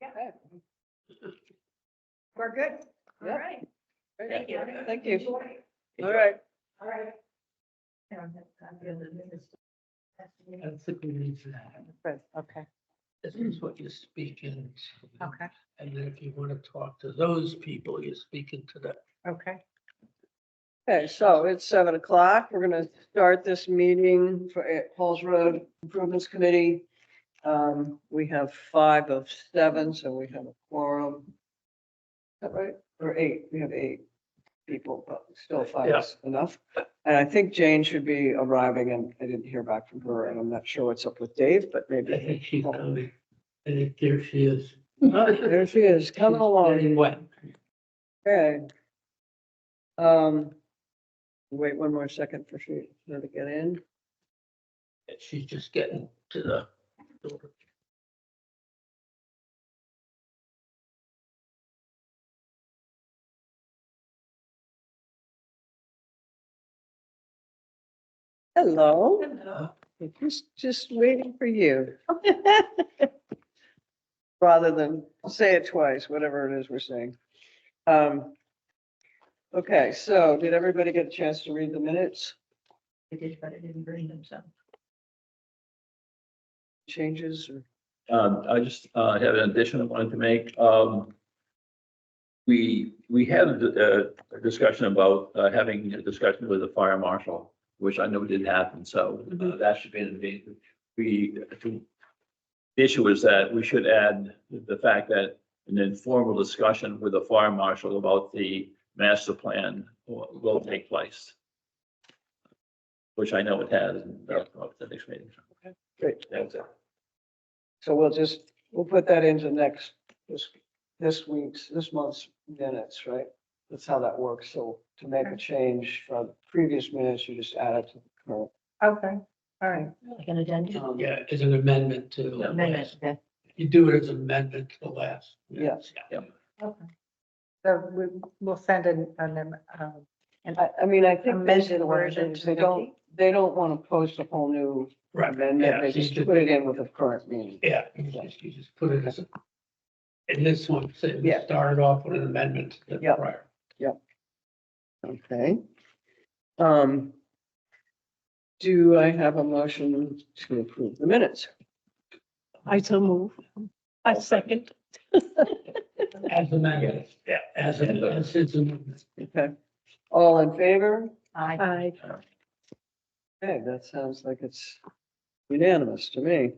Yeah. We're good. All Yep. right. Thank you. Thank Enjoy. you. All right. All right. I think we need to have, Good, okay, this is what you're speaking to. okay, And then if you want to talk to those people, you're speaking to them. okay. Okay, so it's 7 o'clock. We're gonna start this meeting for Halls Road Improvements Committee. We have 5 of 7, so we have a quorum. Is that right? Or 8, we have 8 people, but still 5 is enough. And I think Jane should be arriving, and I didn't hear back from her, and I'm not sure what's up with Dave, but I maybe. think she's coming. I think there she is. There she is, coming along. Getting wet. Okay. Wait one more second for her to get in. She's just getting to the door. Hello, Uh, just waiting for you. Rather than say it twice, whatever it is we're saying. Okay, so did everybody get a chance to read the minutes, I did, but I didn't bring them, so. changes or? I just have an addition I wanted to make. We had a discussion about having a discussion with the fire marshal, which I know didn't happen, so that should be in the, the issue is that we should add the fact that an informal discussion with the fire marshal about the master plan will take place. Which I know it has, and that'll come up at the next meeting. Great. That's it. So we'll put that into this month's minutes, right? That's how that works. So to make a change from previous minutes, you just add it to the current. Okay, all right. Like an addendum? Yeah, as an amendment to. the Amendment, last- okay. You do it as an amendment to the last. Yes. Yeah. Okay. So we'll send I mean, I think those are amended the ones version that to they don't want to post a whole new Right, amendment. yeah, They you just just- put it in with the current meeting. Yeah, you just put it as, in this one, say, we Yeah. started off with an amendment to the Yeah. prior. Okay. Do I have a motion to approve the minutes? I so move. I second. As amended, yeah, as its amendment. Okay. All in favor? I, Okay, that sounds like it's unanimous to me.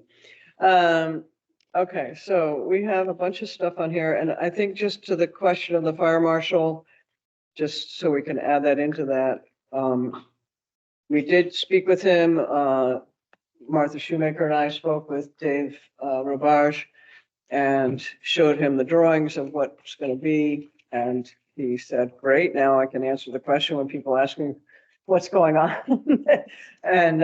Okay, so we have a bunch of stuff on here, and I think just to the question of the fire marshal, just so we can add that into that, we did speak with him, Martha Shoemaker and I spoke with Dave, Robarge, and showed him the drawings of what's gonna be, and he said, great, now I can answer the question when people ask me what's going on. And,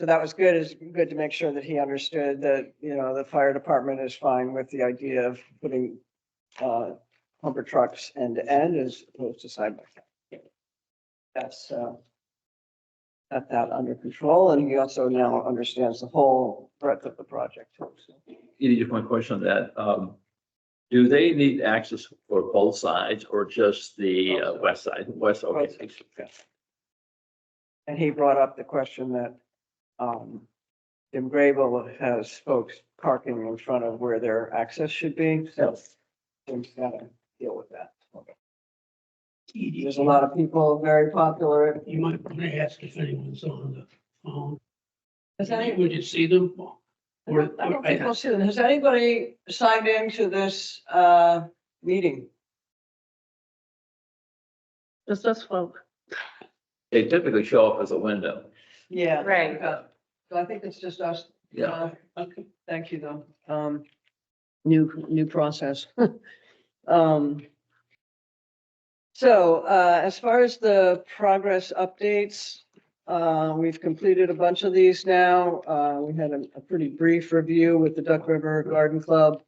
so that was good. It's good to make sure that he understood that, you know, the fire department is fine with the idea of putting, pumper trucks end to end as opposed to side by side. That's, got that under control, and he also now understands the whole breadth of the project. too, so. Just one question on that. Do they need access for both sides or just the west side? West, okay. And he brought up the question that, Jim Grable has folks parking in front of where their access should be, so Jim's gotta deal with that. There's a lot of people very popular. You might want to ask if anyone's on the phone. Has any- Would you see them? I don't think we'll see them. Has anybody signed into this, meeting? Just us folk. They typically show up as a window. Yeah. Right. So I think it's just us. Yeah. Okay, thank you, though. New process. So, as far as the progress updates, we've completed a bunch of these now. We had a pretty brief review with the Duck River Garden Club.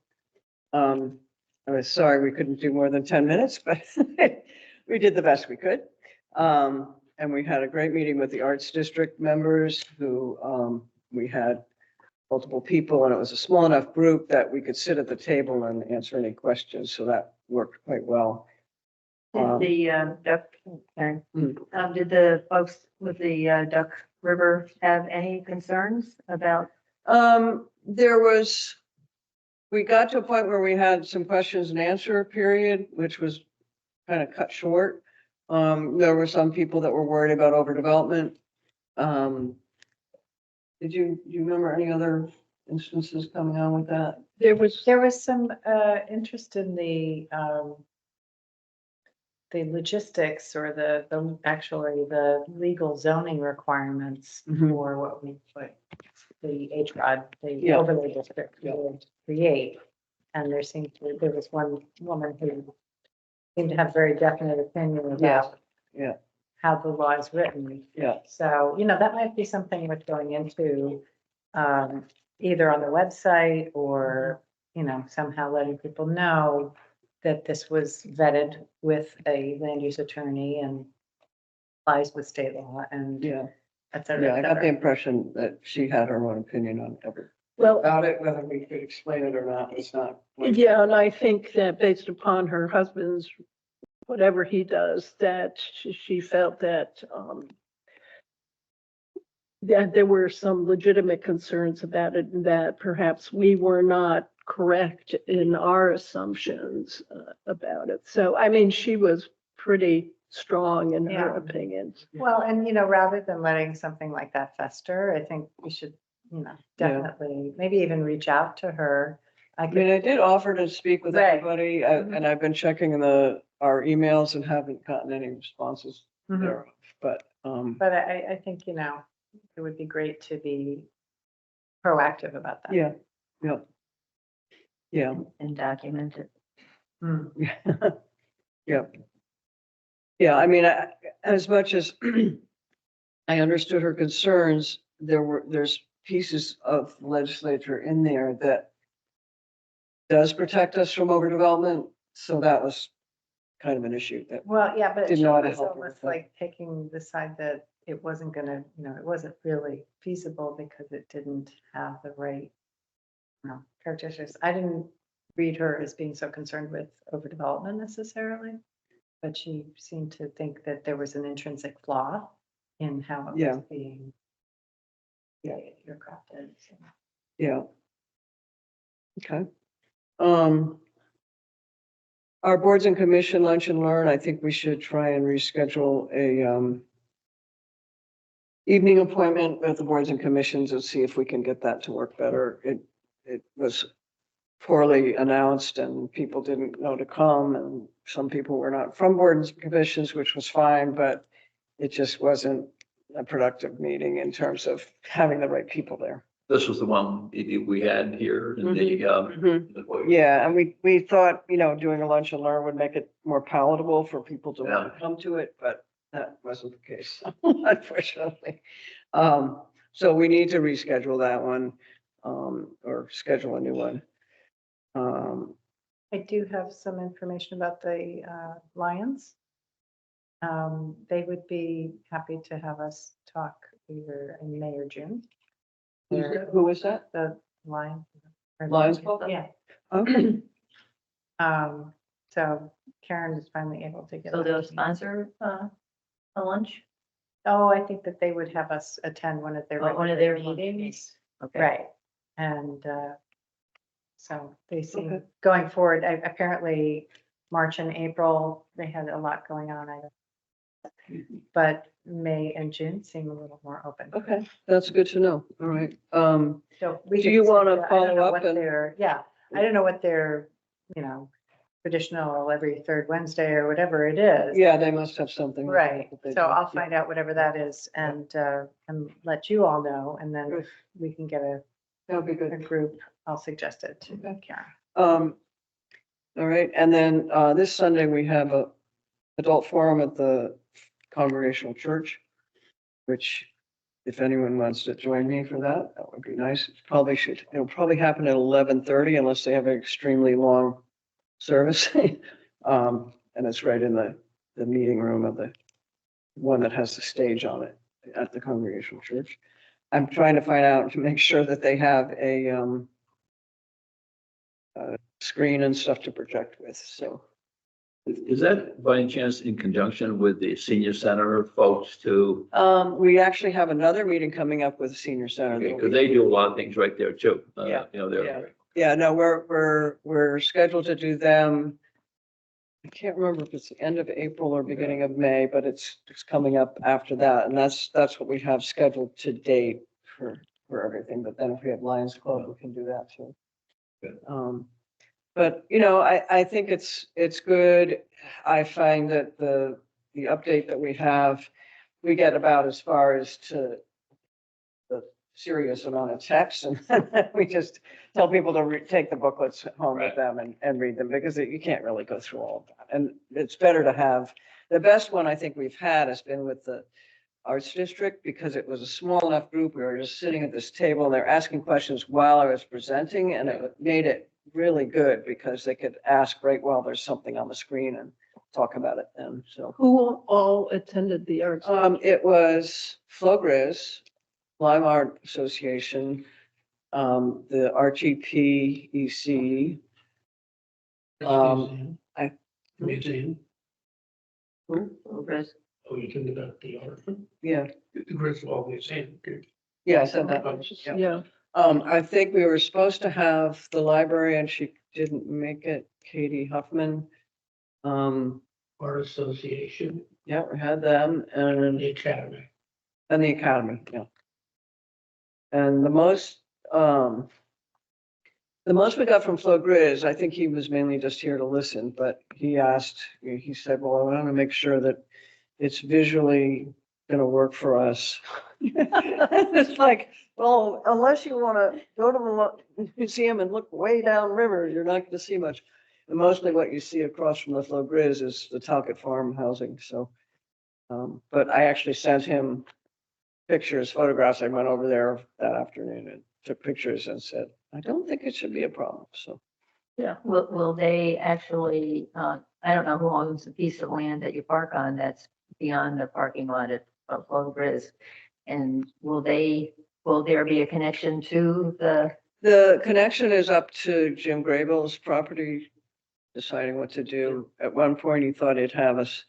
I was sorry we couldn't do more than 10 minutes, but we did the best we could. And we had a great meeting with the Arts District members who, we had multiple people, and it was a small enough group that we could sit at the table and answer any questions, so that worked quite well. Did the, Duck, sorry. Hmm. Did the folks with the, Duck River have any concerns about? There was, we got to a point where we had some questions and answer period, which was kind of cut short. There were some people that were worried about overdevelopment. Do you remember any other instances coming on with that? There was, There was some, interest in the logistics or actually the legal zoning requirements Mhm. for what the HROD, the Yeah. overlay district Yeah. would create. And there was one woman who seemed to have very definite opinion about Yeah. how the law is written. Yeah. So, that might be something worth going into, either on the website or, somehow letting people know that this was vetted with a land use attorney and applies with state law and Yeah, et cetera, yeah, I et got the cetera. impression that she had her own opinion on everything. well, About it, whether we could explain it or not, it's not. like- yeah, and I think that based upon her husband's, whatever he does, that she felt that, that there were some legitimate concerns about it and that perhaps we were not correct in our assumptions about it. So, I mean, she was pretty strong in her Yeah. opinions. Well, and rather than letting something like that fester, I think we should, definitely, maybe even reach out to her. I mean, I did offer to speak with Right. everybody, Mhm. and I've been checking our emails and haven't gotten any responses Mhm. there, but, But I think, it would be great to be proactive about that. yeah, yeah. Yeah. And document it. Yeah. Yeah, I mean, as much as I understood her concerns, there's pieces of legislature in there that does protect us from overdevelopment, so that was kind of an issue that, Well, yeah, but Didn't she know how to was help her with almost that. like taking the side that it wasn't gonna, it wasn't really feasible because it didn't have the right, characteristics. I didn't read her as being so concerned with overdevelopment necessarily, but she seemed to think that there was an intrinsic flaw in how it Yeah. was being you're crafted. So. yeah. Okay. Our boards and commission lunch and learn, I think we should try and reschedule a, evening appointment with the boards and commissions and see if we can get that to work better. It was poorly announced and people didn't know to come, and some people were not from boards and commissions, which was fine, but it just wasn't a productive meeting in terms of having the right people there. This was the one we had here in the. Yeah, and we thought, doing a lunch and learn would make it more palatable for people to want to come to it, but that wasn't the case, unfortunately. So we need to reschedule that one, or schedule a new one. I do have some information about the Lions. They would be happy to have us talk either in May or June. Who is that? The Lions. Lions Club? Yeah. Okay. So Karen is finally able to get. So they'll sponsor a lunch? Oh, I think that they would have us attend one of their. One of their regular meetings? Okay. Right, and so they seem, Okay. going forward, apparently March and April, they had a lot going on. But May and June seem a little more open. Okay, that's good to know. All right. So we Do you could wanna suggest- I don't follow know up what and- their- Yeah, I don't know what their, traditional every third Wednesday or whatever it is. Yeah, they must have something. Right, that they so do. I'll find out whatever that is and let you all know, and then Good. if we can get a That would be good. group, I'll suggest it to Okay. Karen. All right, and then, this Sunday we have a adult forum at the Congregational Church, which if anyone wants to join me for that, that would be nice. It'll probably happen at 11:30 unless they have an extremely long service. And it's right in the meeting room of the one that has the stage on it at the Congregational Church. I'm trying to find out to make sure that they have a screen and stuff to project with, so. Is that by any chance in conjunction with the senior center folks too? We actually have another meeting coming up with the senior center. Because they do a lot of things right there too. Yeah, You know, they're. Yeah, no, we're scheduled to do them. I can't remember if it's the end of April or beginning of May, but it's coming up after that. And that's what we have scheduled to date for everything. But then if we have Lions Club, we can do that too. Good. But you know, I think it's good. I find that the update that we have, we get about as far as to the serious amount of text, and we just tell people to take the booklets home with them and read them, because you can't really go through all of that. And it's better to have, the best one I think we've had has been with the Arts District, because it was a small enough group. We were just sitting at this table and they're asking questions while I was presenting, and it made it really good because they could ask right while there's something on the screen and talk about it then, so. Who all attended the arts? It was Flo Grizz, Lime Art Association, the RTPEC. Museum. I- Museum. Chris? Oh, you talking about the art, Yeah, the Griswold Museum. yeah, I said that. Yeah. Yeah, I think we were supposed to have the library and she didn't make it, Katie Huffman. Art Association, Yeah, we had them and the Academy. the academy, yeah. And the most we got from Flo Grizz, I think he was mainly just here to listen, but he said, well, I want to make sure that it's visually gonna work for us. It's like, well, unless you want to go to the museum and look way downriver, you're not gonna see much. And mostly what you see across from the Flo Grizz is the Talcott Farm housing, so. But I actually sent him pictures, photographs. I went over there that afternoon and took pictures and said, I don't think it should be a problem, so. yeah. Will they actually, I don't know who owns the piece of land that you park on that's beyond the parking lot at Flo Grizz. And will there be a connection to the, The connection is up to Jim Graybill's property, deciding what to do. At one point, he thought he'd have us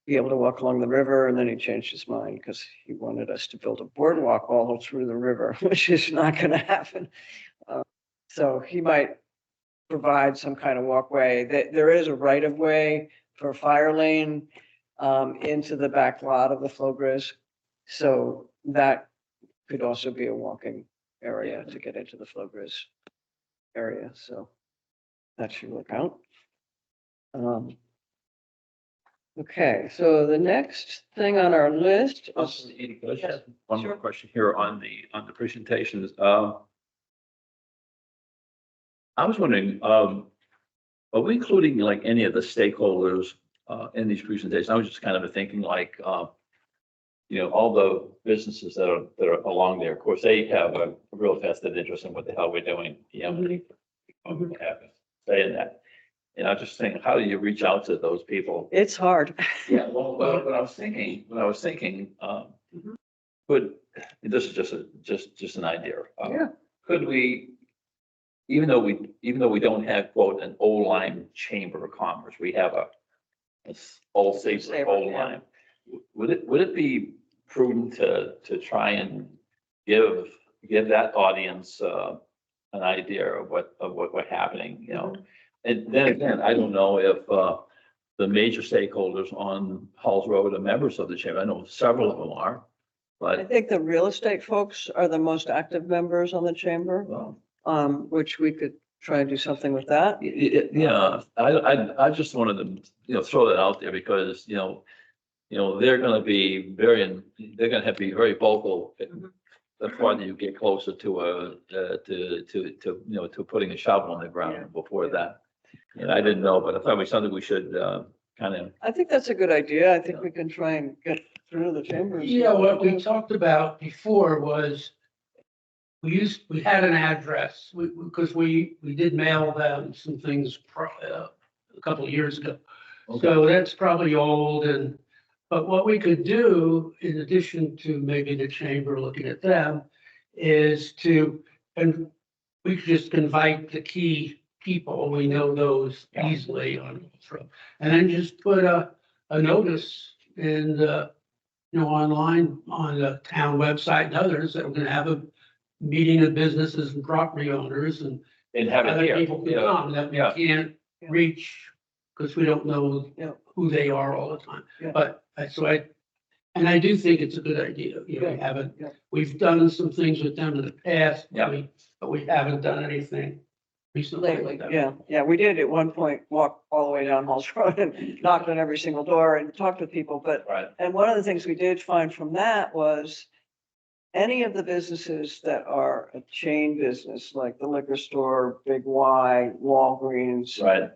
be able to walk along the river, and then he changed his mind because he wanted us to build a boardwalk all through the river, which is not going to happen. So he might provide some kind of walkway. There is a right of way for a fire lane into the back lot of the Flo Grizz. So that could also be a walking area to get into the Flo Grizz area. So that should work out. Okay, so the next thing on our list is, Edie, could I just have one more Sure. question here on the presentations? I was wondering, are we including like any of the stakeholders in these presentations? I was just kind of thinking like, you know, all the businesses that are along there. Of course, they have a real vested interest in what the hell we're doing. You know, have to say in that. And I was just thinking, how do you reach out to those people? it's hard. Yeah, well, what I was thinking, could, this is just an idea. Yeah. Could we, even though we don't have quote an old Lyme Chamber of Commerce, we have a old safer old yeah. Lyme. Would it be prudent to try and give that audience an idea of what's happening, you know? And then again, I don't know if the major stakeholders on Halls Road are members of the chamber. I know several of them are, I but think the real estate folks are the most active members on the chamber, well, which we could try and do something with that. yeah, I just wanted to, you know, throw that out there because, you know, they're gonna be they're gonna have to be very vocal the farther you get closer to to putting a shovel in the ground before that. And I didn't know, but I thought it was something we should kind of. I think that's a good idea. I think we can try and get through the chambers. Yeah, what we talked about before was we had an address because we did mail them some things a couple of years ago. So that's probably old but what we could do in addition to maybe the chamber looking at them is to, and we could just invite the key people, we know those easily on, and then just put a notice in the, online on the town website and others that we're gonna have a meeting of businesses and property owners and And have it other here. people can come that we Yeah. can't reach because we don't know Yeah. who they are all the time. Yeah. But so and I do think it's a good idea. We Yeah. haven't, Yeah. we've done some things with them in the past. Yeah. But we haven't done anything recently with Lately, them. yeah, we did at one point walk all the way down Halls Road and knocked on every single door and talked with people, but, Right, and one of the things we did find from that was any of the businesses that are a chain business, like the liquor store, Big Y, Walgreens, right.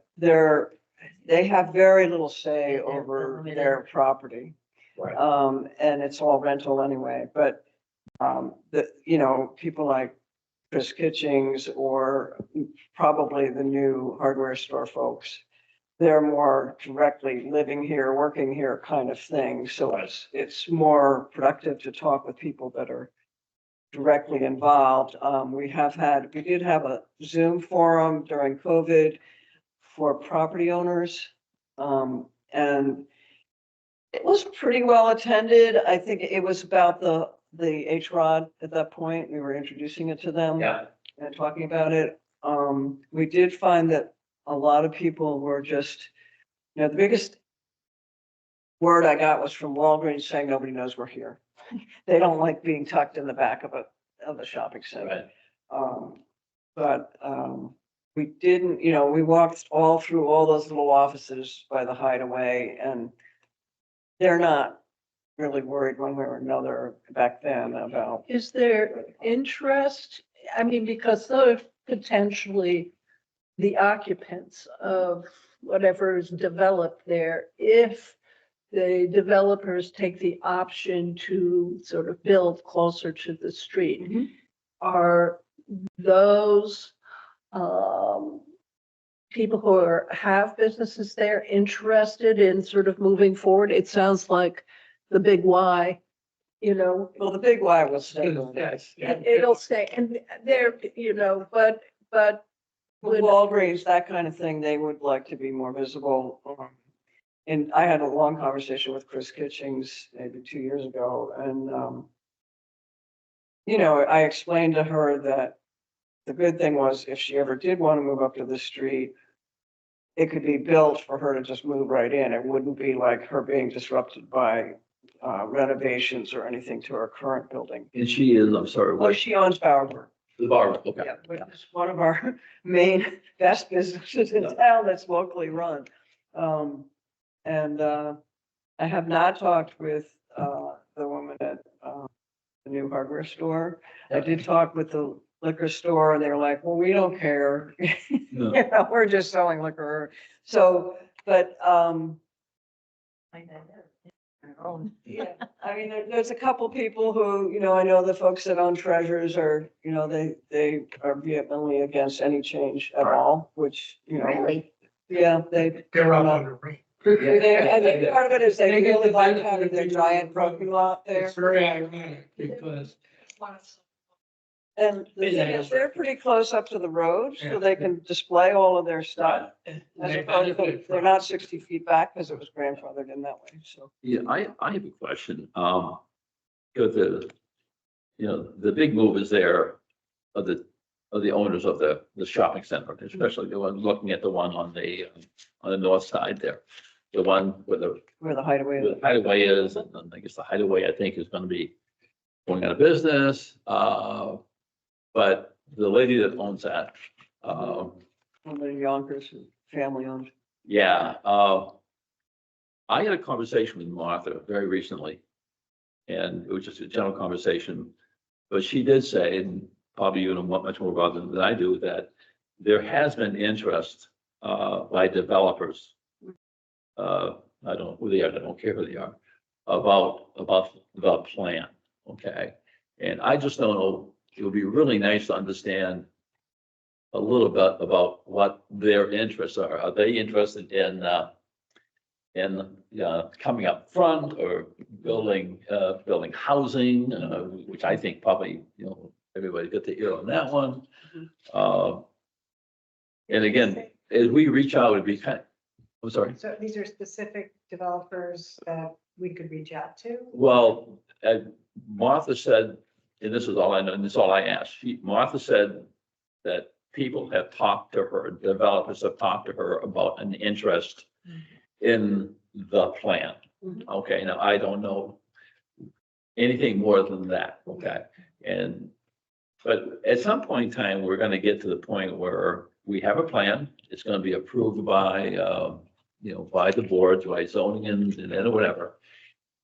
they have very little say They're over limited. their property. Right. And it's all rental anyway, but, people like Chris Kitchings or probably the new hardware store folks, they're more directly living here, working here kind of thing. So it's more productive to talk with people that are directly involved. We did have a Zoom forum during COVID for property owners. And it was pretty well attended. I think it was about the H-Rod at that point. We were introducing it to them. Yeah, And talking about it. We did find that a lot of people were just, the biggest word I got was from Walgreens saying nobody knows we're here. They don't like being tucked in the back of a shopping center. right. We didn't, we walked all through all those little offices by the Hideaway, and they're not really worried one way or another back then about. Is there interest? I mean, because they're potentially the occupants of whatever is developed there, if the developers take the option to sort of build closer to the street, Mhm. are those people who have businesses there interested in sort of moving forward? It sounds like the Big Y, Well, the Big Y will stay. Yes. it'll stay, and there, but With Walgreens, that kind of thing, they would like to be more visible. And I had a long conversation with Chris Kitchings maybe 2 years ago, and, I explained to her that the good thing was if she ever did want to move up to the street, it could be built for her to just move right in. It wouldn't be like her being disrupted by renovations or anything to her current building. And she is, I'm sorry, Well, what, she owns Bowerbird. the bar, okay. Yeah, which is one of our main best businesses in town that's locally run. I have not talked with the woman at the new hardware store. I did talk with the liquor store, and they were like, well, we don't care. No. We're just selling liquor. So, but, yeah, I mean, there's a couple people who, I know the folks that own Treasures are, they are vehemently against any change at all, which, Really? yeah, they. They're up on the rate. I think part of it is they really like having their giant parking lot there. It's very ironic because And the thing is, they're pretty close up to the road, so they can display all of their stuff. As they opposed to, benefit they're from- not 60 feet back because it was grandfathered in that way, so. Yeah, I have a question. Because the big move is there of the owners of the shopping center, especially the one looking at the one on the north side there. The one where Where the Hideaway the is. hideaway is, and then I guess the hideaway, I think, is gonna be going out of business. But the lady that owns that, One of the Yonkers, family owned. yeah, I had a conversation with Martha very recently. And it was just a general conversation, but she did say, and probably you know much more about it than I do, that there has been interest by developers. I don't know who they are, I don't care who they are, about the plan, okay? And I just don't know, it would be really nice to understand a little bit about what their interests are. Are they interested in coming up front or building housing, which I think probably, everybody got the ear on that one. And again, as we reach out, it'd be kind, I'm sorry. So these are specific developers that we could reach out to? Well, Martha said, and this is all I know, and this is all I asked. Martha said that people have talked to her, developers have talked to her about an interest in the plan. Mhm. Okay, now I don't know anything more than that, okay? But at some point in time, we're gonna get to the point where we have a plan. It's gonna be approved by, by the boards, by zoning and then whatever.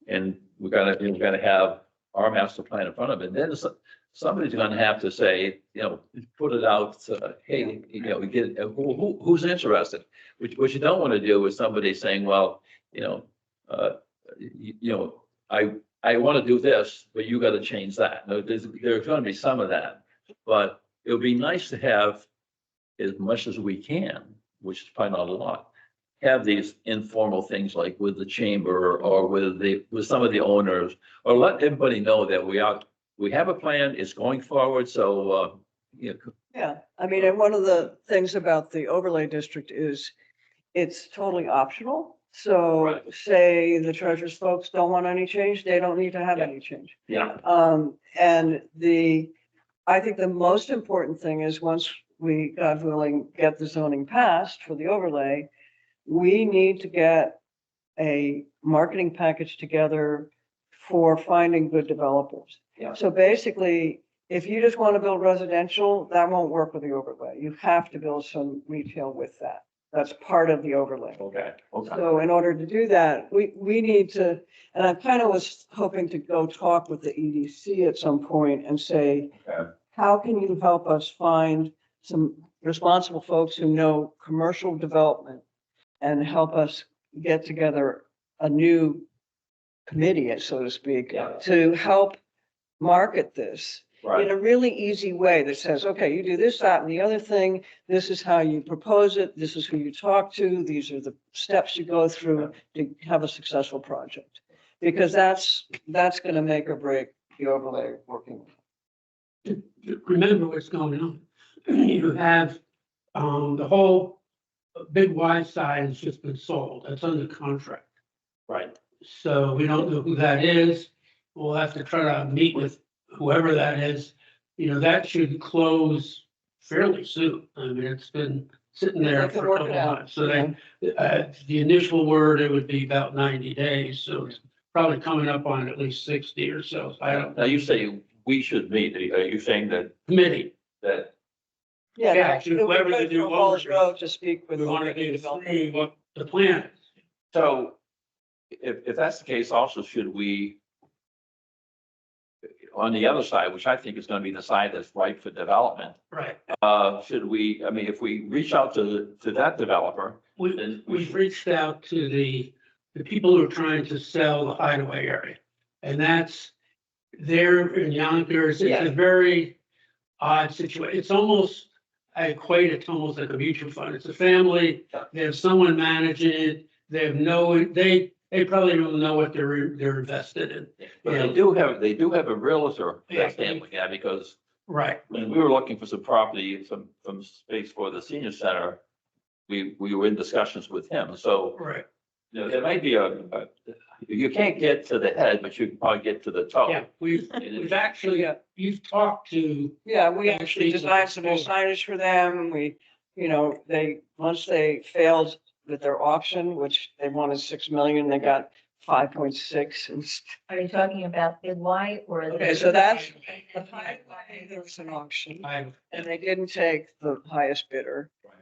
And we're gonna have our master plan in front of it. And then somebody's gonna have to say, put it out, hey, get, who's interested? What you don't wanna do is somebody saying, well, I wanna do this, but you gotta change that. No, there's gonna be some of that. But it would be nice to have as much as we can, which is probably not a lot, have these informal things like with the chamber or with some of the owners, or let everybody know that we have a plan, it's going forward, so, Yeah, I mean, and one of the things about the overlay district is it's totally optional. So Right. say the treasurer's folks don't want any change, they don't need to have any change. yeah. And I think the most important thing is once we, God willing, get the zoning passed for the overlay, we need to get a marketing package together for finding good developers. Yeah. So basically, if you just want to build residential, that won't work with the overlay. You have to build some retail with that. That's part of the overlay. Okay. So in order to do that, we need to, and I kind of was hoping to go talk with the EDC at some point and say, Okay. how can you help us find some responsible folks who know commercial development and help us get together a new committee, so to speak, Yeah. to help market this in Right, a really easy way that says, okay, you do this, that, and the other thing. This is how you propose it. This is who you talk to. These are the steps you go through to have a successful project. Because that's going to make or break the overlay working. Remember what's going on. You have, the whole big Y side has just been sold. That's under contract. right. So we don't know who that is. We'll have to try to meet with whoever that is. That should close fairly soon. I mean, it's been sitting there They can for a work couple it of out, months. So the initial word, it would be about 90 days. So it's probably coming up on at least 60 or so. I don't. Now you say we should meet. Are you saying Committee. that, Yeah, Yeah, it would be whoever the good new for Halls owners- Road to speak with. We want to the do developer. through what the plan is. so if that's the case, also should we, on the other side, which I think is gonna be the side that's ripe for development, Right. should we, I mean, if we reach out to that developer, Then we We've should- reached out to the people who are trying to sell the hideaway area. And they're in Yonkers. It's Yeah. a very odd situation. It's almost, I equate it to almost like a mutual fund. It's a family. Yeah. They have someone managing it. They have they probably don't know what they're invested in. but Yeah. they do have a realtor Yeah. that's handling that, because Right. when we were looking for some property, some space for the senior center, we were in discussions with him, so, Right. there might be you can't get to the head, but you can probably get to the toe. Yeah, we've actually, you've talked to, Yeah, we actually designed some new signage for them. Once they failed with their auction, which they wanted 6 million, they got 5.6. Are you talking about Big Y or? the- Okay, so that's, there was an auction I, and they didn't take the highest bidder. Right.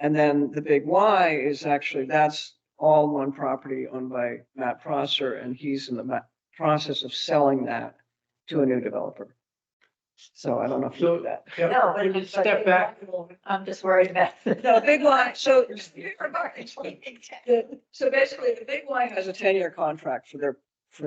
And then the Big Y is actually, that's all one property owned by Matt Prosser, and he's in the process of selling that to a new developer. So I don't know if you do that. No, we but can step back. I'm just worried about. No, Big Y, so basically, the Big Y has a 10-year contract for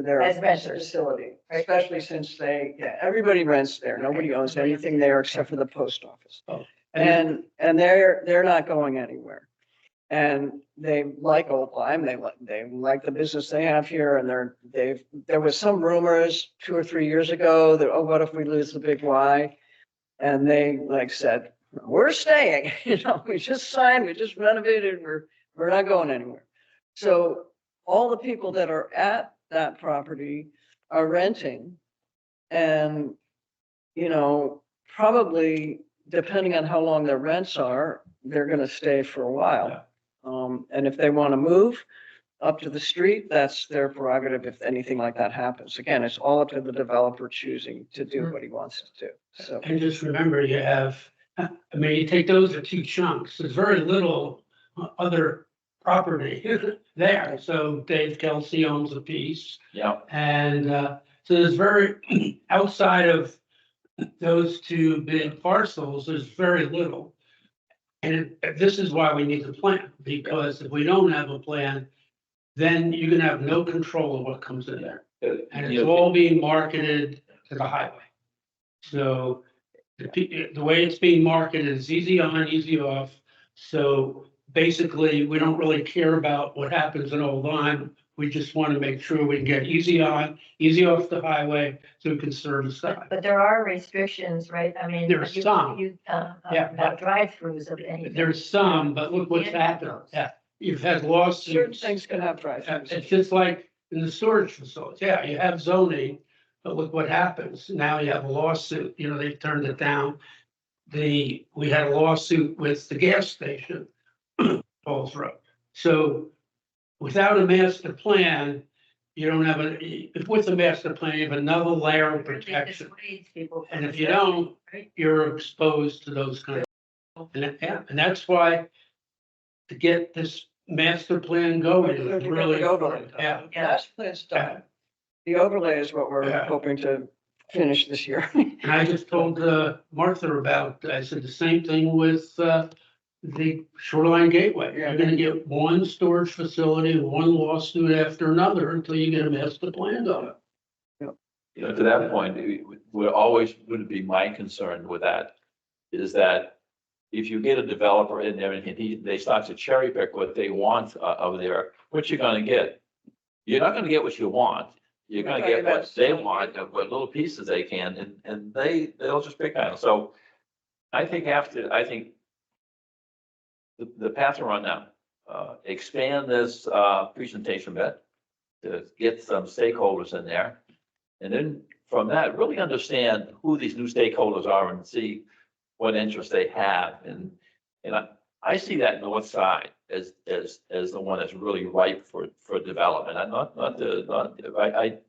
their As renters. facility, Right. especially since everybody rents there. Nobody owns anything there except for the post office. Oh. And they're not going anywhere. And they like Old Lyme, they like the business they have here, and there was some rumors 2 or 3 years ago that, oh, what if we lose the big Y? And they like said, we're staying, we just signed, we just renovated, we're not going anywhere. So all the people that are at that property are renting. And, probably depending on how long their rents are, they're gonna stay for a while. And if they want to move up to the street, that's their prerogative if anything like that happens. Again, it's all up to the developer choosing to do what he wants to do. So, And just remember, you have, you take those are two chunks. There's very little other property there. So Dave Kelsey owns a piece. Yeah, And so there's very, outside of those two big parcels, there's very little. And this is why we need the plan, because if we don't have a plan, then you're gonna have no control of what comes in there. And it's all being marketed to the highway. So the way it's being marketed is easy on, easy off. So basically, we don't really care about what happens in Old Lyme. We just want to make sure we can get easy on, easy off the highway so we can serve the side. But there are restrictions, right? I mean. There's some. Yeah, About drive-throughs of anything. There's some, but look what's happened. Yeah, you've had certain lawsuits. things can have drive-throughs. It's just like in the storage facilities. Yeah, you have zoning, but look what happens. Now you have a lawsuit, they've turned it down. We had a lawsuit with the gas station, Falls Road. So without a master plan, you don't have with a master plan, you have another layer of protection. And if you don't, you're exposed to those kinds of, and that's why to get this master plan going is really, yeah. Master plan's done. The overlay is what we're Yeah. hoping to finish this year. And I just told Martha I said the same thing with the Shoreline Gateway. You're gonna get one storage facility, one lawsuit after another until you get a master plan done. to that point, would be my concern with that, is that if you get a developer in there and they start to cherry pick what they want over there, what you're gonna get? You're not gonna get what you want. You're gonna get what they want, and what little pieces they can, and they'll just pick on it. So I think the path we're on now, expand this presentation bit to get some stakeholders in there. And then from that, really understand who these new stakeholders are and see what interests they have. And I see that north side as the one that's really ripe for development. I'm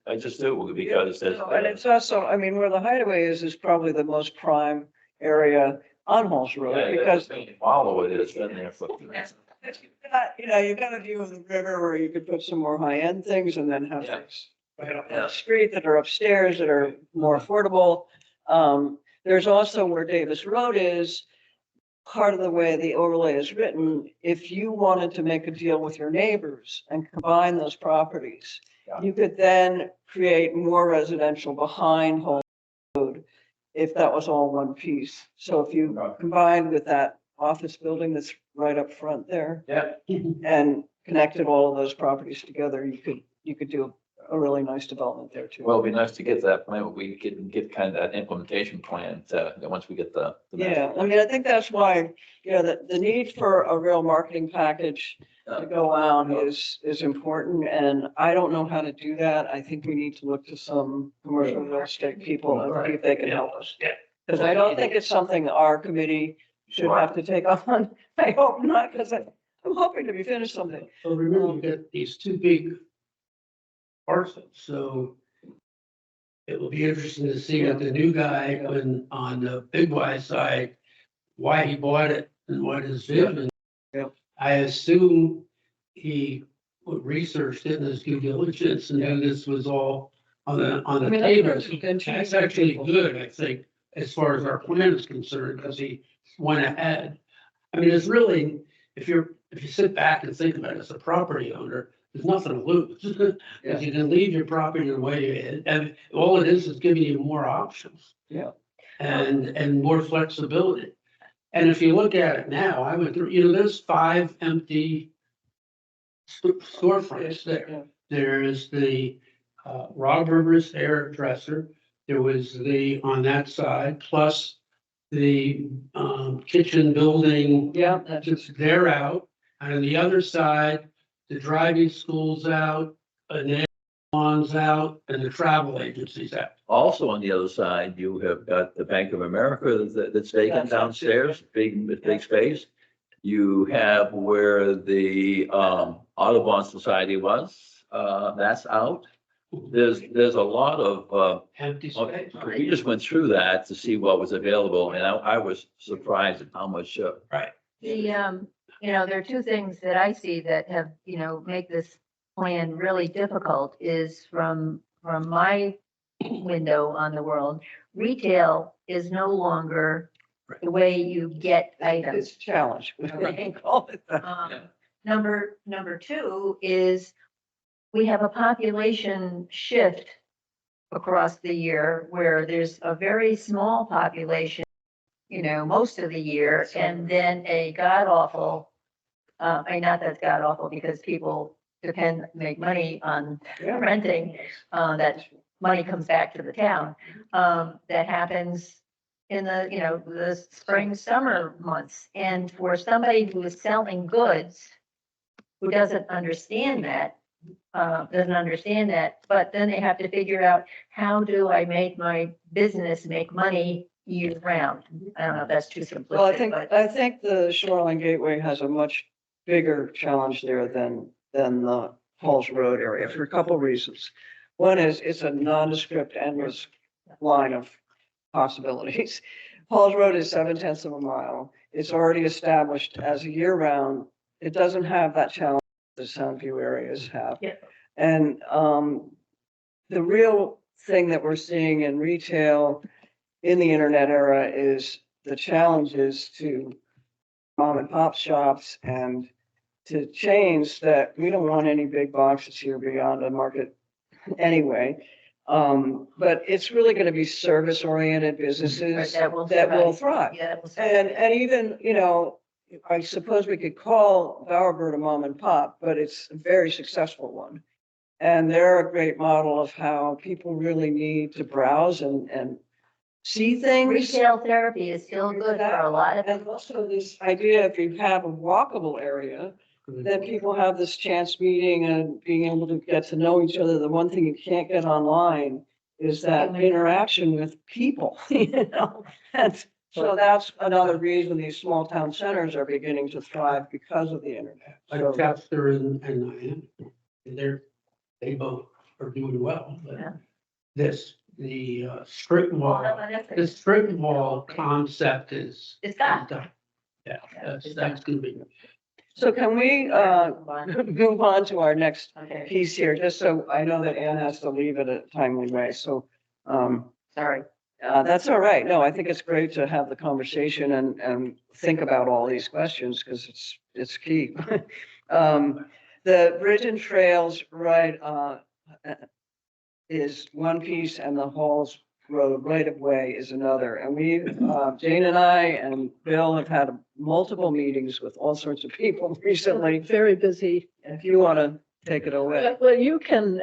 I just do, because there's. And it's also, where the hideaway is probably the most prime area on Halls Road, because Follow it, it's been there for. you've got a view of the river where you could put some more high-end things and then have Yeah. things right up on Yeah. the street that are upstairs that are more affordable. There's also where Davis Road is, part of the way the overlay is written, if you wanted to make a deal with your neighbors and combine those properties, Yeah. you could then create more residential behind Halls Road if that was all one piece. So if you Right. combined with that office building that's right up front there Yeah, and connected all of those properties together, you could do a really nice development there too. well, it'd be nice to get that plan, but we can get kind of that implementation plan once we get the. Yeah, I think that's why, the need for a real marketing package to go out is important, and I don't know how to do that. I think we need to look to some commercial real estate people and see if they can help us. Yeah. Because I don't think it's something our committee should have to take on. I hope not, because I'm hoping to be finished someday. So remember, you got these two big parcels, so it will be interesting to see what the new guy, when on the Big Y side, why he bought it and what his vision. Yeah. I assume he researched it in his due diligence and knew this was all on the table. That's actually good, I think, as far as our plan is concerned, because he went ahead. It's really, if you sit back and think about it as a property owner, there's nothing to lose. Because you can leave your property the way it is, and all it is giving you more options. Yeah. And more flexibility. And if you look at it now, I went through, you know, there's 5 empty storefronts there. There is the Rob Rivers hairdresser. There was the, on that side, plus the kitchen building. Yeah, that's just, They're out. And on the other side, the driving school's out, and the salon's out, and the travel agency's out. Also on the other side, you have got the Bank of America that's vacant That's out too, downstairs, big space. You have where the Audubon Society was, that's out. There's a lot of, Empty space. we just went through that to see what was available, and I was surprised at how much, The, you know, there are two things that I see that have, you know, make this plan really difficult is from my window on the world, retail is no longer the way you get items. it's a challenge. We can call it that. Number two is we have a population shift across the year where there's a very small population, you know, most of the year, and then a god awful, I mean, not that's god awful because people make money on Yeah. renting, that money comes back to the town. That happens in the, you know, the spring, summer months. And for somebody who is selling goods, who doesn't understand that, but then they have to figure out, how do I make my business make money year round? I don't know if that's too Well, simplistic, but. I think the Shoreline Gateway has a much bigger challenge there than the Falls Road area for a couple reasons. One is it's a nondescript endless line of possibilities. Falls Road is 7/10 of a mile. It's already established as a year round. It doesn't have that challenge the Soundview areas have. Yeah. And the real thing that we're seeing in retail in the internet era is the challenges to mom and pop shops and to chains that we don't want any big boxes here beyond a market anyway. But it's really going to be service oriented businesses That will that will survive. thrive. Yeah, that will survive. And even, you know, I suppose we could call Bowerbird a mom and pop, but it's a very successful one. And they're a great model of how people really need to browse and see things. Retail therapy is still good for a lot of And people. also this idea, if you have a walkable area, then people have this chance meeting and being able to get to know each other. The one thing you can't get online is that interaction with people, you know? And so that's another reason these small town centers are beginning to thrive because of the internet. Like So, Chester and Niantic, they both are doing well, Yeah. but the strip mall, the strip mall concept is. It's gone. done. Yeah, that's gonna be. so can we move on to our next Okay, piece here, just so I know that Ann has to leave it a timely way. So sorry. that's all right. No, I think it's great to have the conversation and think about all these questions because it's key. The Bridge and Trails, right, is one piece and the Halls Road right of way is another. And we, Jane and I and Bill have had multiple meetings with all sorts of people recently. Very busy. If you want to take it away. Well, you can,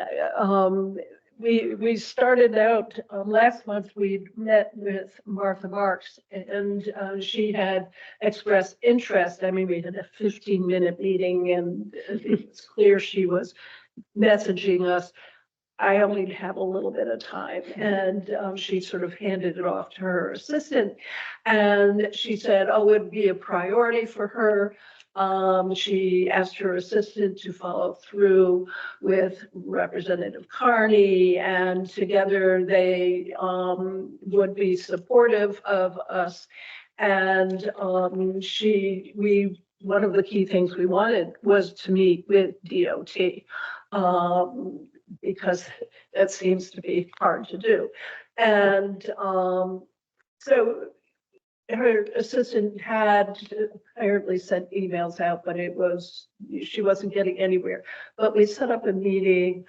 we started out, last month, we met with Martha Marks and she had expressed interest. I mean, we had a 15-minute meeting and it's clear she was messaging us. I only have a little bit of time and she sort of handed it off to her assistant. And she said, oh, it would be a priority for her. She asked her assistant to follow through with Representative Carney, and together they would be supportive of us. And one of the key things we wanted was to meet with DOT, because that seems to be hard to do. And so her assistant had apparently sent emails out, but she wasn't getting anywhere. But we set up a meeting.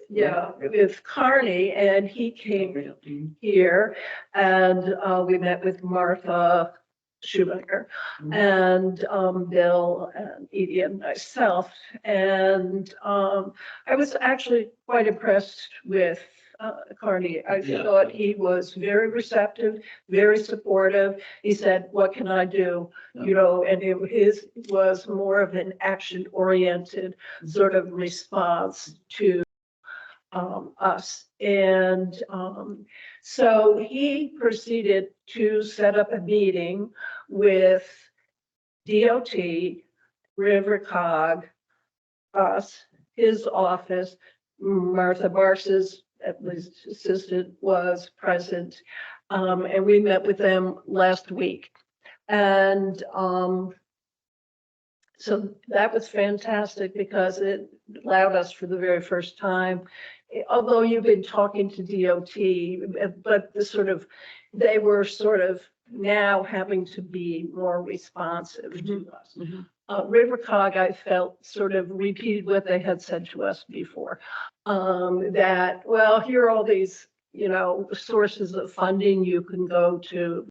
with Carney, and he came here, and we met with Martha Schumacher and Bill and Edie and myself. And I was actually quite impressed with Carney. I Yeah. thought he was very receptive, very supportive. He said, "What can I do?" You know, and his was more of an action-oriented sort of response to us. And so he proceeded to set up a meeting with DOT, Rivercog, us, his office, Martha Bars's, at least assistant, was present. And we met with them last week. And so that was fantastic because it allowed us for the very first time, although you've been talking to DOT, but they were sort of now having to be more responsive to us. Rivercog, I felt, sort of repeated what they had said to us before. That, well, here are all these, you know, sources of funding you can go to.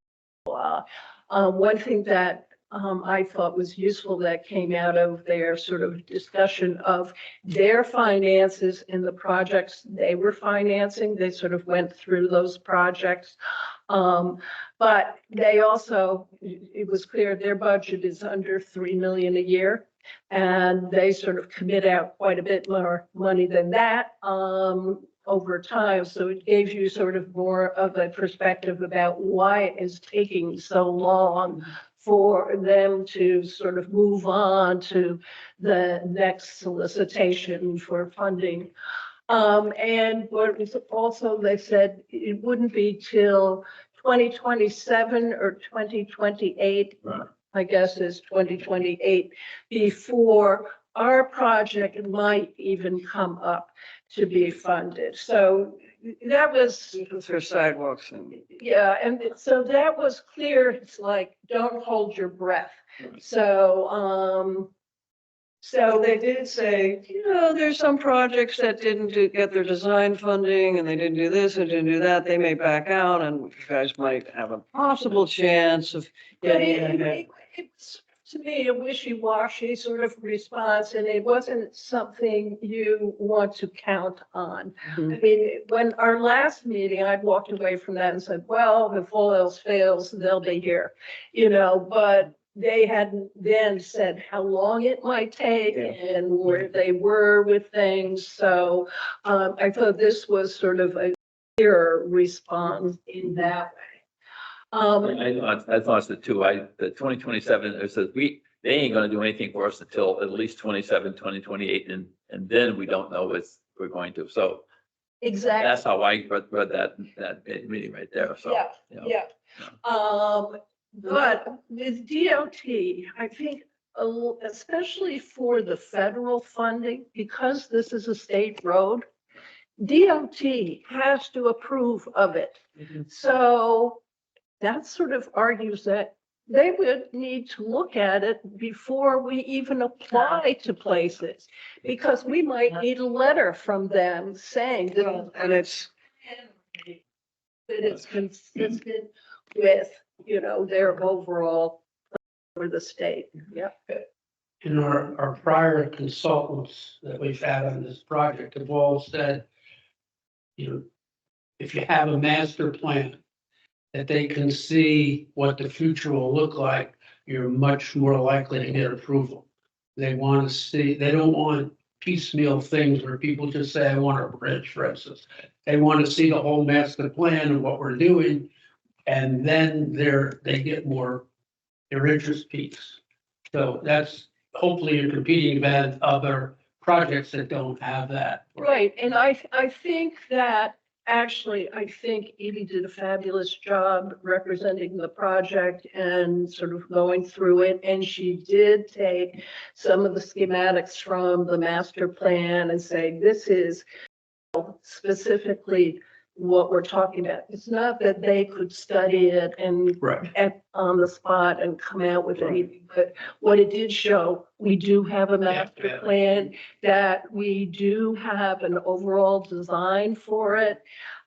One thing that I thought was useful that came out of their sort of discussion of their finances and the projects they were financing. They sort of went through those projects. But they also, it was clear their budget is under 3 million a year. And they sort of commit out quite a bit more money than that over time. So it gave you sort of more of a perspective about why it is taking so long for them to sort of move on to the next solicitation for funding. And what was also, they said it wouldn't be till 2027 or 2028. Right. I guess is 2028, before our project might even come up to be funded. So that was, For sidewalks and. yeah, and so that was clear. It's like, don't hold your breath. So, So they did say, you know, there's some projects that didn't get their design funding and they didn't do this and didn't do that. They may back out and you guys might have a possible chance of but getting ahead. it's to me a wishy-washy sort of response, and it wasn't something you want to count on. I mean, when our last meeting, I walked away from that and said, well, if all else fails, they'll be here, you know, but they hadn't then said how long it might take and where they were with things. So I thought this was sort of a clearer response in that way. I thought so too. The 2027, it says they ain't gonna do anything for us until at least 2028, and then we don't know what we're going to. So Exactly. that's how I read that meeting right there. So. Yeah, you know. yeah. But with DOT, I think especially for the federal funding, because this is a state road, DOT has to approve of it. So that sort of argues that they would need to look at it before we even apply to places, because we might need a letter from them saying that. And it's, That it's consistent with, you know, their overall for the state. Yeah. In our prior consultants that we've had on this project have all said, you know, if you have a master plan, that they can see what the future will look like, you're much more likely to get approval. They want to see, they don't want piecemeal things where people just say, I want a bridge, for instance. They want to see the whole master plan and what we're doing. And then they get more, their interest peaks. So that's hopefully you're competing with other projects that don't have that. Right, and I think that, actually, I think Edie did a fabulous job representing the project and sort of going through it. And she did take some of the schematics from the master plan and say, this is specifically what we're talking about. It's not that they could study it and Right. on the spot and come out with anything, but what it did show, we do have a master Yeah. plan, that we do have an overall design for it.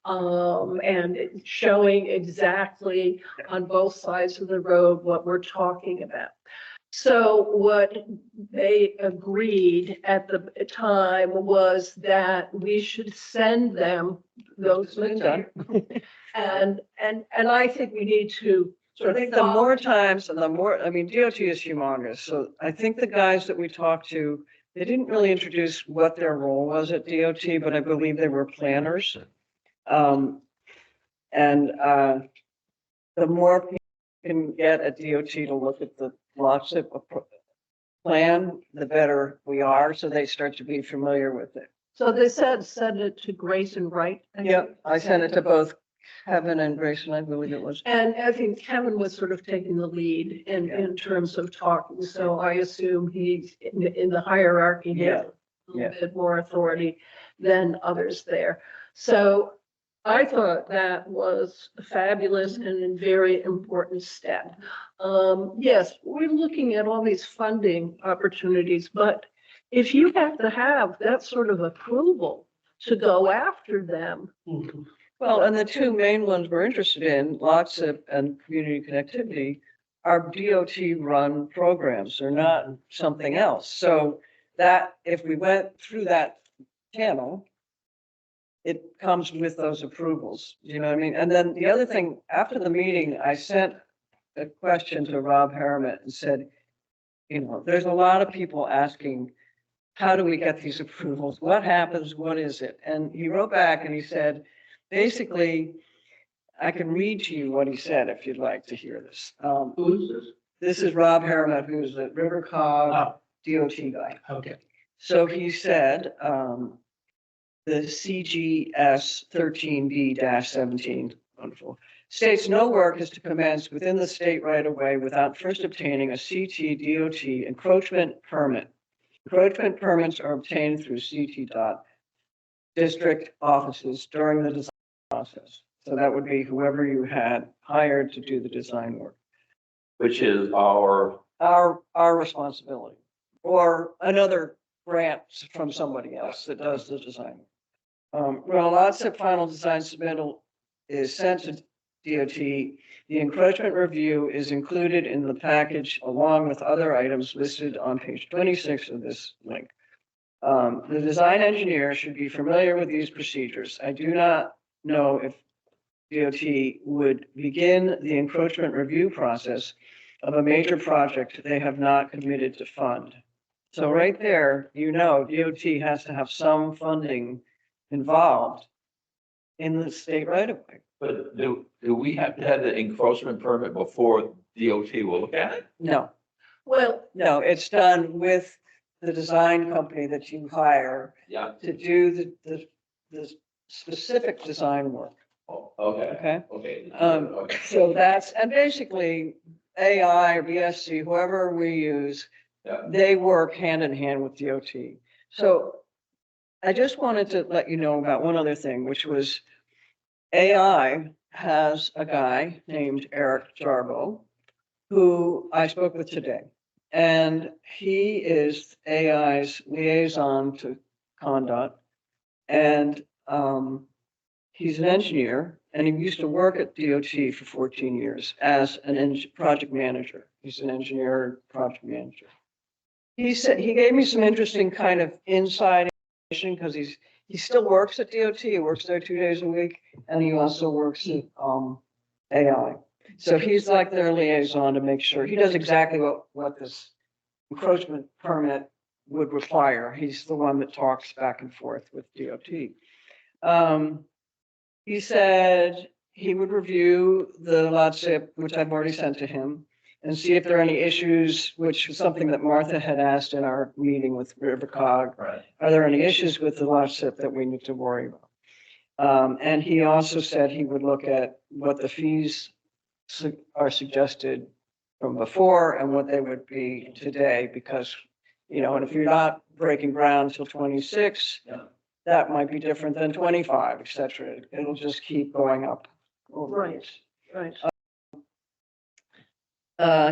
And it's showing exactly on both sides of the road what we're talking about. So what they agreed at the time was that we should send them those materials. And I think we need to So sort I of. think the more times and the more, I mean, DOT is humongous. So I think the guys that we talked to, they didn't really introduce what their role was at DOT, but I believe they were planners. The more people can get at DOT to look at the LOTSIP plan, the better we are. So they start to be familiar with it. So they said, send it to Grace and Wright. Yep, I sent it to both Kevin and Grayson, I believe it was. And I think Kevin was sort of taking the lead in terms of talking, so I assume he's in the hierarchy, he has a little bit more authority than others there. So I thought that was fabulous and a very important step. Yes, we're looking at all these funding opportunities, but if you have to have that sort of approval to go after them, Mhm. Well, and the two main ones we're interested in, LOTSIP and community connectivity, are DOT run programs. They're not something else. So that if we went through that channel, it comes with those approvals, you know what I mean? And then the other thing, after the meeting, I sent a question to Rob Harriman and said, you know, there's a lot of people asking, how do we get these approvals? What happens? What is it? And he wrote back and he said, basically, I can read to you what he said if you'd like to hear this. Who is this? This is Rob Harriman, who's a River Cog DOT guy. Okay. So he said, the CGS 13B-17, wonderful, states no work is to commence within the state right of way without first obtaining a CT DOT encroachment permit. Encroachment permits are obtained through CT dot district offices during the design process. So that would be whoever you had hired to do the design work. Which is our, Our responsibility, or another grant from somebody else that does the design. When a LOTSIP final design submittal is sent to DOT, the encroachment review is included in the package along with other items listed on page 26 of this link. The design engineer should be familiar with these procedures. I do not know if DOT would begin the encroachment review process of a major project they have not committed to fund. So right there, you know, DOT has to have some funding involved in the state right of way. but do we have to have the encroachment permit before DOT will look at it? No, well, no, it's done with the design company that you hire Yeah. to do the specific design work, Oh, okay, okay? okay. Okay. So that's, and basically AI or BSC, whoever we use, Yeah. they work hand in hand with DOT. So I just wanted to let you know about one other thing, which was AI has a guy named Eric Jarbo, who I spoke with today. And he is AI's liaison to Condot. And he's an engineer and he used to work at DOT for 14 years as an project manager. He's an engineer, project manager. He said, he gave me some interesting kind of inside information because he still works at DOT. He works there 2 days a week and he also works at AI. So he's like their liaison to make sure he does exactly what this encroachment permit would require. He's the one that talks back and forth with DOT. He said he would review the LOTSIP, which I've already sent to him, and see if there are any issues, which was something that Martha had asked in our meeting with RiverCog. Right. Are there any issues with the LOTSIP that we need to worry about? And he also said he would look at what the fees are suggested from before and what they would be today, because, you know, and if you're not breaking ground till 26, Yeah. that might be different than 25, et cetera. It'll just keep going up. over Right. years. Right.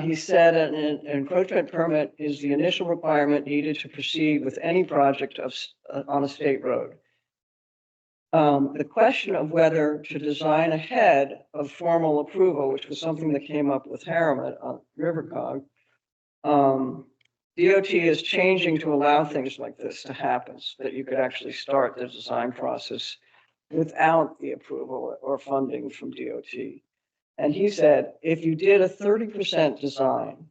He said an encroachment permit is the initial requirement needed to proceed with any project on a state road. The question of whether to design ahead of formal approval, which was something that came up with Harriman on Rivercog. DOT is changing to allow things like this to happen, so that you could actually start the design process without the approval or funding from DOT. And he said, if you did a 30% design,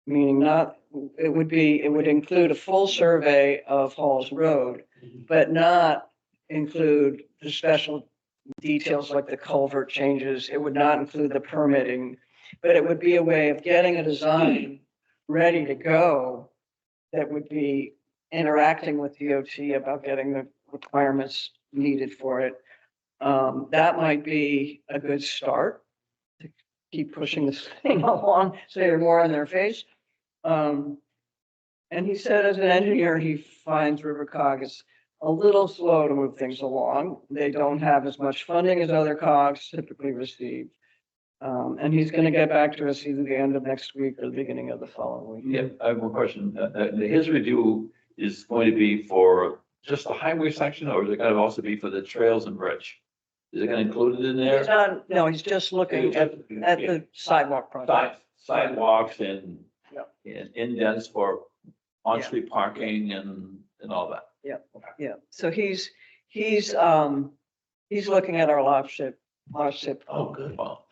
meaning not, it would include a full survey of Halls Road, but not include the special details like the culvert changes. It would not include the permitting, but it would be a way of getting a design ready to go that would be interacting with DOT about getting the requirements needed for it. That might be a good start to keep pushing this thing along, so you're more in their face. And he said, as an engineer, he finds Rivercog is a little slow to move things along. They don't have as much funding as other cogs typically receive. And he's going to get back to us either the end of next week or the beginning of the following week. Yeah, I have one question. His review is going to be for just the highway section, or is it going to also be for the trails and bridge? Is it going to include it in He's there? not, no, he's just looking at the sidewalk project. Sidewalks and Yep. and indents for on-street parking and all that. Yeah, so he's looking at our lodgeship. Oh, good. Well,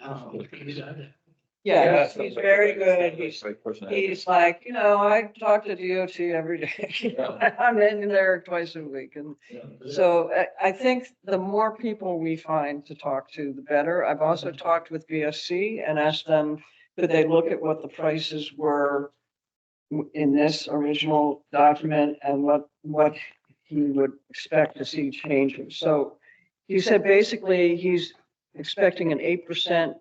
Yeah, he's very good. Great person. He's like, I talk to DOT every day. I'm in there twice a week. And so I think the more people we find to talk to, the better. I've also talked with BSC and asked them, could they look at what the prices were in this original document and what he would expect to see changing. So he said basically he's expecting an 8%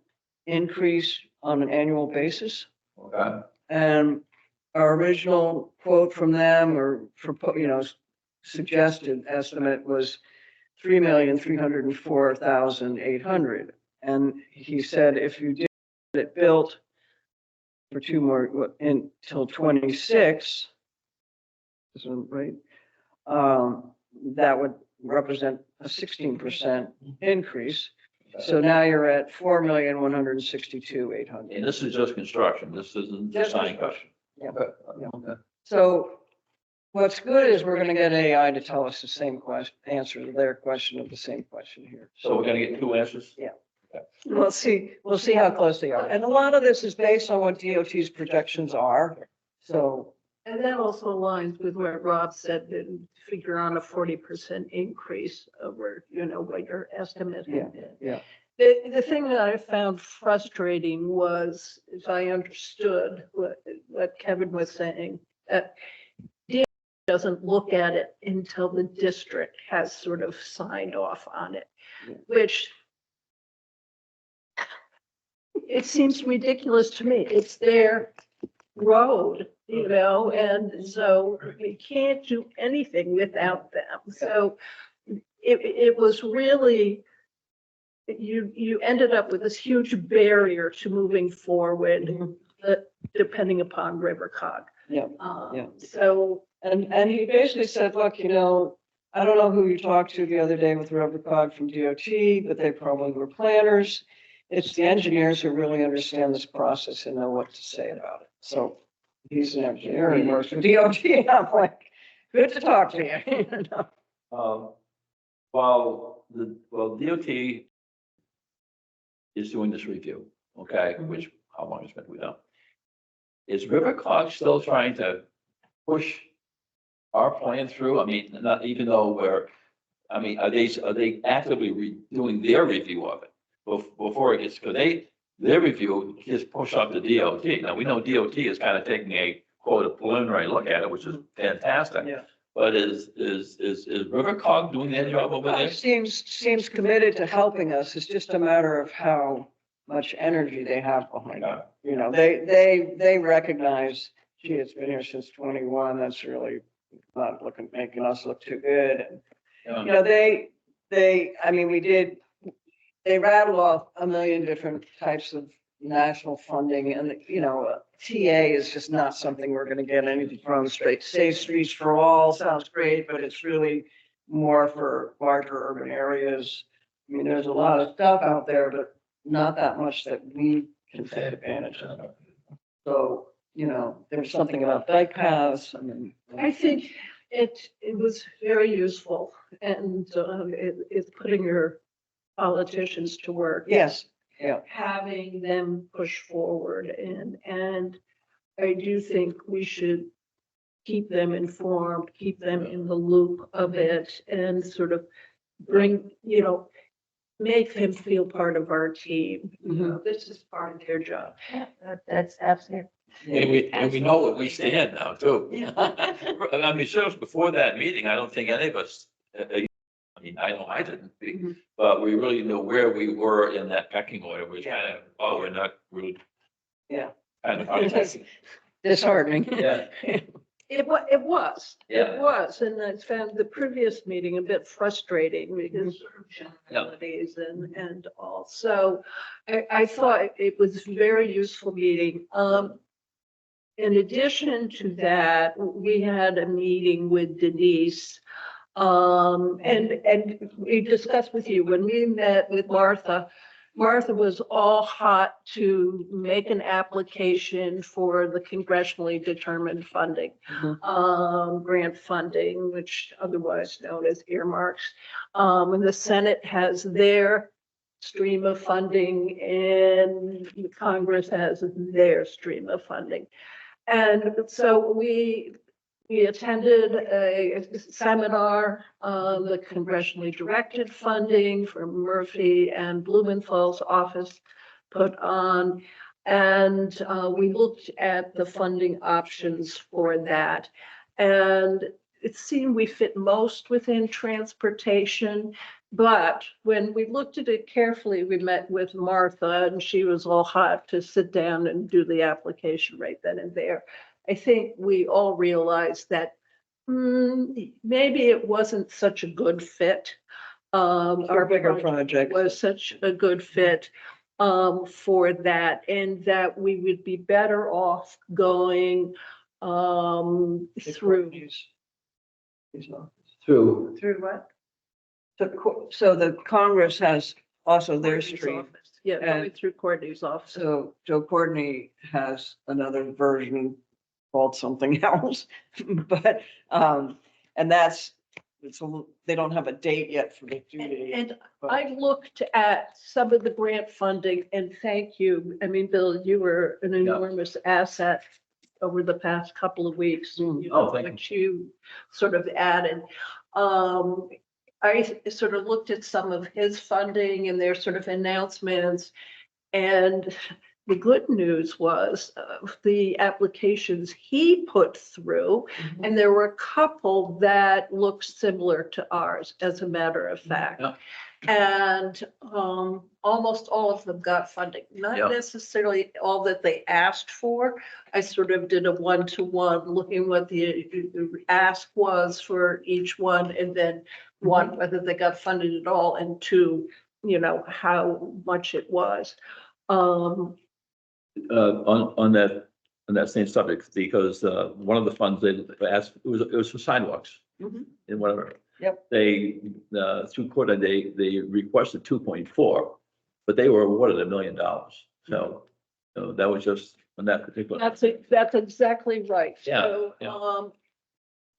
increase on an annual basis. Okay. And our original quote from them or suggested estimate was 3,304,800. And he said, if you did it built for two more until 26, right? That would represent a 16% increase. So now you're at 4,162,800. And this is just construction. This isn't Just design construction. question. Yeah. Okay. Okay. So what's good is we're gonna get AI to tell us the same question, answer to their question of the same question here. So we're gonna get two answers? We'll see how close they are. And a lot of this is based on what DOT's projections are. So, And that also aligns with what Rob said, that figure on a 40% increase over, what your estimate had been. yeah. The thing that I found frustrating was, as I understood what Kevin was saying, that DOT doesn't look at it until the district has sort of signed off on it, which it seems ridiculous to me. It's their road, and so we can't do anything without them. So it was really, you ended up with this huge barrier to moving forward, depending upon Rivercog. Yeah. So, And he basically said, look, I don't know who you talked to the other day with Rivercog from DOT, but they probably were planners. It's the engineers who really understand this process and know what to say about it. So he's an engineer and works with DOT. And I'm like, good to talk to you. Well, DOT is doing this review, okay, which, how long has been, we don't. Is Rivercog still trying to push our plan through? I mean, not even though are they actively doing their review of it before it gets, because their review is push up to DOT. Now, we know DOT is kind of taking a quote, a preliminary look at it, which is fantastic. Yeah. But is Rivercog doing their job over there? Seems committed to helping us. It's just a matter of how much energy they have behind it. They recognize, gee, it's been here since 21. That's really not making us look too good. Yeah. You know, I mean, they rattled off a million different types of national funding and, you know, TA is just not something we're gonna get anything from. Straight Safe Streets for All sounds great, but it's really more for larger urban areas. I mean, there's a lot of stuff out there, but not that much that we can take advantage of. So, you know, there's something about bike paths, I mean. I think it was very useful and it's putting your politicians to work. Yes, yeah. Having them push forward and I do think we should keep them informed, keep them in the loop of it and sort of bring, you know, make them feel part of our team. You know, this is part of their job. That's absolutely. And we know what we stand now too. I mean, seriously, before that meeting, I don't think any of us, I mean, I know I didn't, but we really knew where we were in that pecking order, which kind of, oh, we're not really. Yeah. Kind of. Disheartening. Yeah. It was, Yeah. it was, and I found the previous meeting a bit frustrating because sort of generalities and all. So I thought it was a very useful meeting. In addition to that, we had a meeting with Denise. And we discussed with you, when we met with Martha, Martha was all hot to make an application for the congressionally determined funding, grant funding, which otherwise known as earmarks. And the Senate has their stream of funding and the Congress has their stream of funding. And so we attended a seminar on the congressionally directed funding from Murphy and Blumenthal's office put on. And we looked at the funding options for that. And it seemed we fit most within transportation. But when we looked at it carefully, we met with Martha and she was all hot to sit down and do the application right then and there. I think we all realized that maybe it wasn't such a good fit. Our bigger project. Was such a good fit for that, and that we would be better off going through. Through. Through what? So the Congress has also their Courtney's stream. office. Yeah, going through Courtney's office. So Joe Courtney has another version called something else, but, and that's, so they don't have a date yet for the due date. And but- I looked at some of the grant funding and thank you. I mean, Bill, you were an enormous asset over the past couple of weeks. You know, thank you. which you sort of added. I sort of looked at some of his funding and their sort of announcements. And the good news was the applications he put through, and there were a couple that looked similar to ours, as a matter of fact. Yeah. And almost all of them got funding, not Yeah. necessarily all that they asked for. I sort of did a one-to-one, looking what the ask was for each one, and then one, whether they got funded at all, and two, you know, how much it was. On that same subject, because one of the funds they asked, it was for sidewalks. Mhm. And whatever. Yep. They, through court, they requested 2.4, but they were awarded $1 million. So that was just on that particular. That's exactly right. Yeah, So, yeah.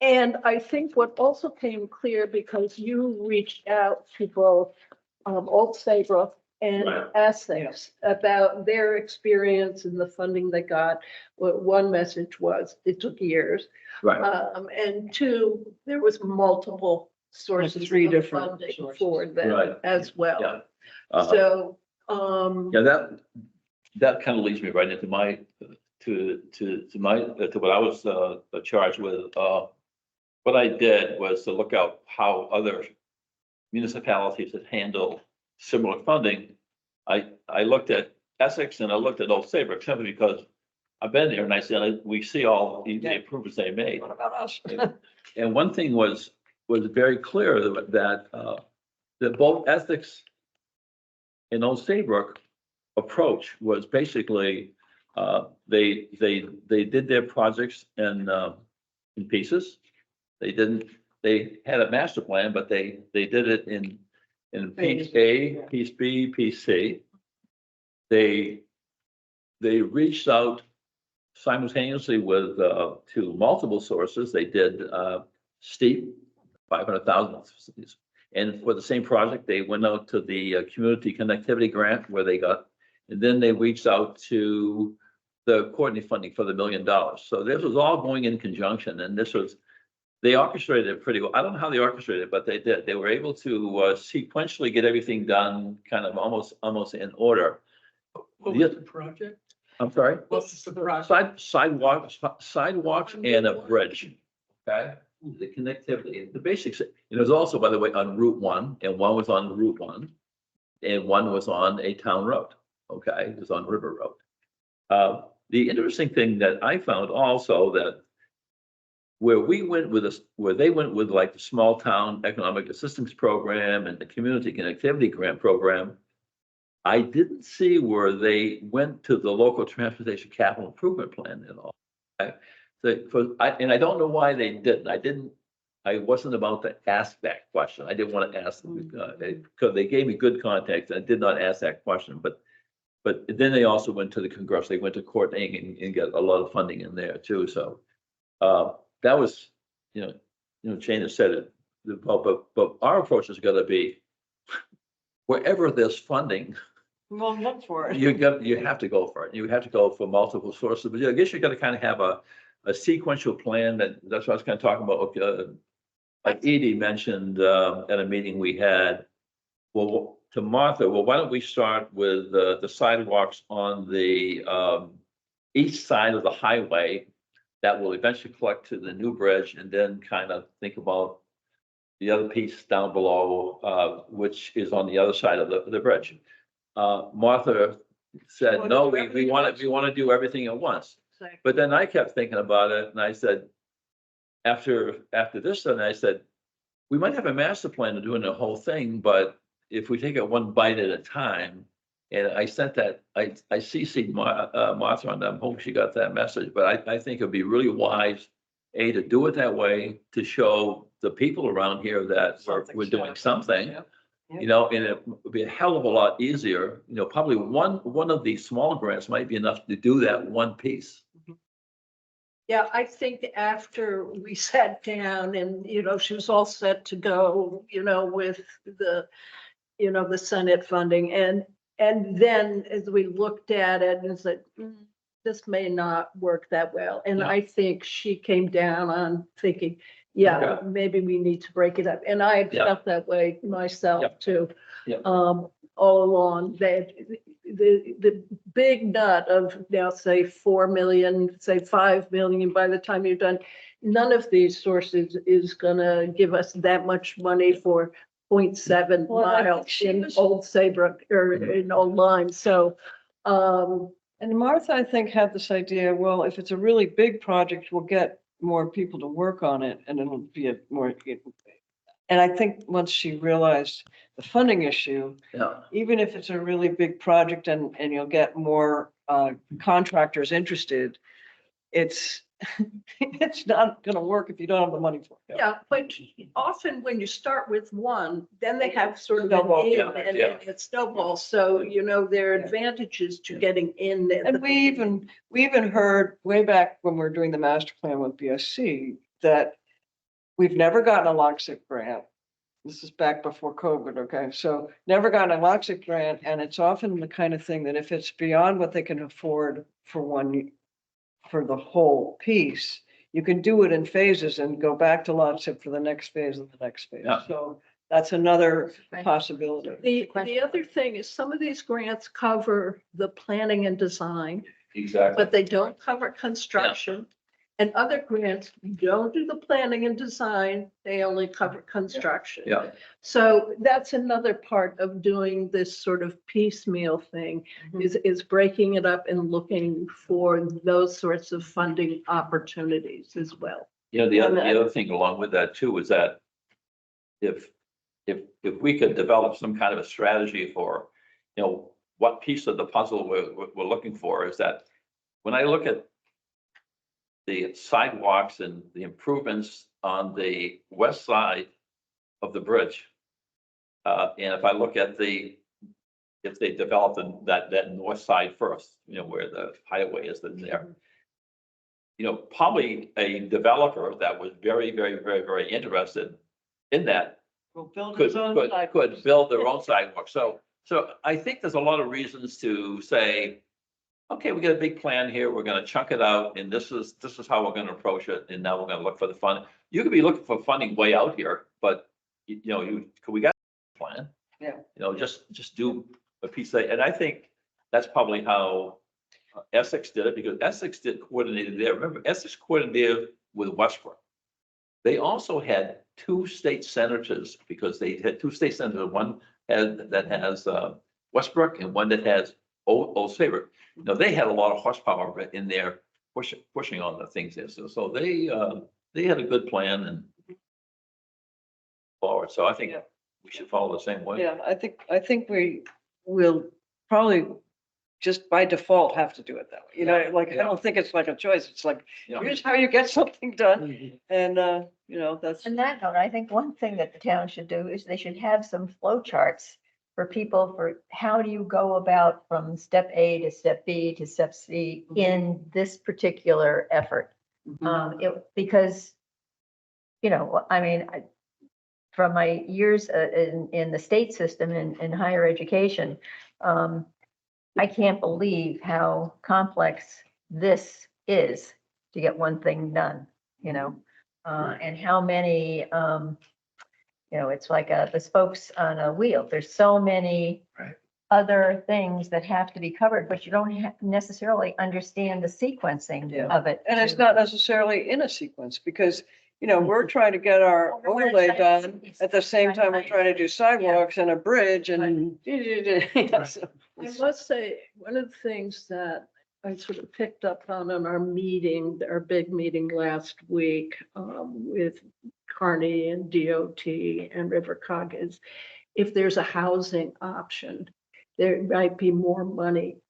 and I think what also came clear, because you reached out to both Old Saybrook and Right. Essex about their experience and the funding they got. What one message was, it took years. Right. And two, there was multiple sources three of different funding sources. for them Right. as well. Yeah. So, Yeah, that kind of leads me right into my, to what I was charged with. What I did was to look out how other municipalities that handle similar funding. I looked at Essex and I looked at Old Saybrook simply because I've been there and I said, we see all the improvements they made. What about us? And one thing was, was very clear that both ethics and Old Saybrook approach was basically, they did their projects in pieces. They had a master plan, but they did it in piece A, piece B, piece C. They reached out simultaneously with, to multiple sources. They did, steep, 500,000. And for the same project, they went out to the community connectivity grant where they got, and then they reached out to the Courtney funding for the $1 million. So this was all going in conjunction, and they orchestrated it pretty well. I don't know how they orchestrated it, but they did. They were able to sequentially get everything done kind of almost in order. What was the project? I'm sorry? What was the project? Sidewalks and a bridge, okay? The connectivity, the basics. It was also, by the way, on Route 1, and one was on Route 1, and one was on a town road, okay? It was on River Road. The interesting thing that I found also that where they went with like the small town economic assistance program and the community connectivity grant program, I didn't see where they went to the local transportation capital improvement plan at all. Okay? And I don't know why they didn't. I wasn't about to ask that question. I didn't want to ask them because they gave me good context. I did not ask that question, but then they also went to the Congress. They went to Courtney and got a lot of funding in there too. So that was, Jane has said it. But our approach is going to be wherever there's funding. Well, look for it. You have to go for it. You have to go for multiple sources, but I guess you got to kind of have a sequential plan. That's what I was kind of talking about. Like Edie mentioned at a meeting we had. Well, to Martha, why don't we start with the sidewalks on the east side of the highway that will eventually collect to the new bridge, and then kind of think about the other piece down below, which is on the other side of the bridge. Martha said, no, we want to do everything at once. But then I kept thinking about it, and I said, after this, then I said, we might have a master plan of doing the whole thing, but if we take it one bite at a time, and I sent that, I CC'd Martha on that. I'm hoping she got that message, but I think it'd be really wise, to do it that way, to show the people around here that we're doing something. Yep. And it would be a hell of a lot easier. Probably one of these small grants might be enough to do that one piece. Yeah, I think after we sat down and, she was all set to go, with the Senate funding. And then as we looked at it and said, this may not work that well. And I think she came down on thinking, maybe we need to break it up. And I had felt that way myself too. All along, that the big nut of now say 4 million, say 5 million, by the time you're done, none of these sources is gonna give us that much money for 0.7 miles in Old Saybrook or in Old Lyme. So, and Martha, I think, had this idea, well, if it's a really big project, we'll get more people to work on it and it'll be and I think once she realized the funding issue, even if it's a really big project and you'll get more contractors interested, it's not going to work if you don't have the money for it. yeah, but often when you start with one, then they have sort of Snowball, an in and it snowballs. So, there are advantages to getting in. And we even heard way back when we were doing the master plan with BSC that we've never gotten a LOXIP grant. This is back before COVID, okay? So never gotten a LOXIP grant, and it's often the kind of thing that if it's beyond what they can afford for the whole piece, you can do it in phases and go back to LOXIP for the next phase and the next phase. Yeah. So that's another possibility. The other thing is some of these grants cover the planning and design, Exactly. but they don't cover construction. And other grants don't do the planning and design, they only cover construction. Yeah. So that's another part of doing this sort of piecemeal thing, is breaking it up and looking for those sorts of funding opportunities as well. The other thing along with that too is that if, if we could develop some kind of a strategy for, what piece of the puzzle we're looking for, is that when I look at the sidewalks and the improvements on the west side of the bridge, and if I look at if they developed that north side first, where the highway is in there, probably a developer that was very, very, very, very interested in that We'll build could, his own could, sidewalks. could build their own sidewalk. So I think there's a lot of reasons to say, okay, we got a big plan here, we're gonna chunk it out, and this is how we're gonna approach it, and now we're gonna look for the fund. You could be looking for funding way out here, but, we got a plan. Yeah. Just do a piece of, and I think that's probably how Essex did it, because Essex coordinated there. Remember, Essex coordinated with Westbrook. They also had two state senators, because they had two state senators, one that has Westbrook and one that has Old Saybrook. They had a lot of horsepower in there pushing on the things there. So they had a good plan and forward. So I think Yeah. we should follow the same way. Yeah, I think we will probably just by default have to do it that way. Like, I don't think it's like a choice. It's like, Yeah. here's how you get something done. And, that's, On that note, I think one thing that the town should do is they should have some flow charts for people for how do you go about from step A to step B to step C in this particular effort. Because, I mean, from my years in the state system in higher education, I can't believe how complex this is to get one thing done, and how many, it's like the spokes on a wheel. There's so many Right. other things that have to be covered, but you don't necessarily understand the sequencing Yeah. of it. and it's to- not necessarily in a sequence because, we're trying to get our Well, we're overlay trying to- done. At the same time, we're trying to do sidewalks and a bridge and. So I must say, one of the things that I sort of picked up on in our meeting, our big meeting last week, with Carney and DOT and Rivercog is if there's a housing option, there might be more money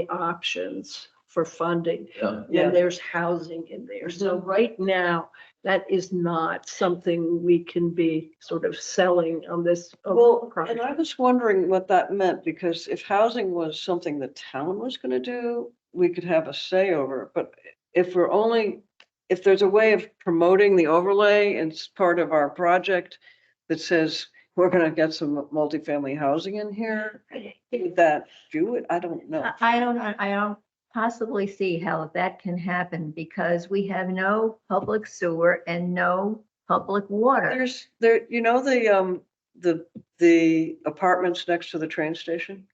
options for funding. Yeah. Yeah. And there's housing in there. So right now, that is not something we can be sort of selling on this. Well, and project. I was wondering what that meant, because if housing was something the town was gonna do, we could have a say over it, but if there's a way of promoting the overlay and it's part of our project that says we're gonna get some multifamily housing in here, would that do it? I don't know. I don't possibly see how that can happen because we have no public sewer and no public water. There's, the apartments next to the train station?